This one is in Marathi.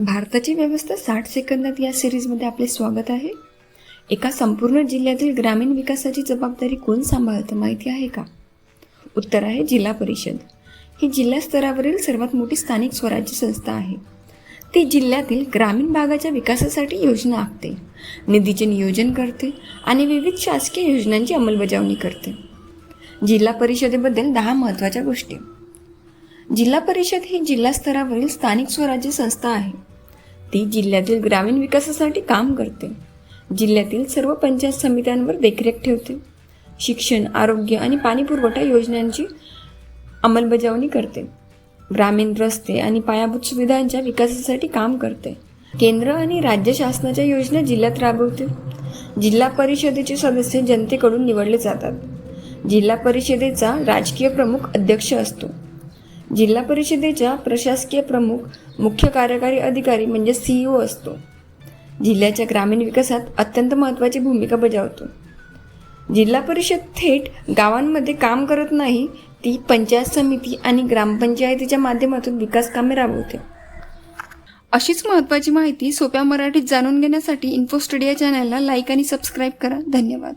भारताची व्यवस्था 60 सेकंदात या सिरीजमध्ये आपले स्वागत आहे. एका संपूर्ण जिल्ह्यातील ग्रामीण विकासाची जबाबदारी कोण सांभाळतं माहिती आहे का? उत्तर आहे जिल्हा परिषद. ही जिल्हा स्तरावरील सर्वात मोठी स्थानिक स्वराज्य संस्था आहे. ती जिल्ह्यातील ग्रामीण भागाच्या विकासासाठी योजना आखते, निधीचे नियोजन करते आणि विविध शासकीय योजनांची अंमलबजावणी करते. जिल्हा परिषदेबद्दल 10 महत्त्वाच्या गोष्टी. जिल्हा परिषद ही जिल्हा स्तरावरील स्थानिक स्वराज्य संस्था आहे. ती जिल्ह्यातील ग्रामीण विकासासाठी काम करते. जिल्ह्यातील सर्व पंचायत समित्यांवर देखरेख ठेवते. शिक्षण, आरोग्य आणि पाणी पुरवठा योजनांची अंमलबजावणी करते. ग्रामीण रस्ते आणि पायाभूत सुविधांच्या विकासासाठी काम करते. केंद्र आणि राज्य शासनाच्या योजना जिल्ह्यात राबवते. जिल्हा परिषदेचे सदस्य जनतेकडून निवडले जातात. जिल्हा परिषदेचा राजकीय प्रमुख अध्यक्ष असतो. जिल्हा परिषदेच्या प्रशासकीय प्रमुख मुख्य कार्यकारी अधिकारी म्हणजे CEO असतो. जिल्ह्याच्या ग्रामीण विकासात अत्यंत महत्त्वाची भूमिका बजावतो. जिल्हा परिषद थेट गावांमध्ये काम करत नाही, ती पंचायत समिती आणि ग्रामपंचायतीच्या माध्यमातून विकास कामे राबवते. अशीच महत्त्वाची माहिती सोप्या मराठीत जाणून घेण्यासाठी इन्फो स्टडी या चॅनलला लाईक आणि सबस्क्राईब करा. धन्यवाद.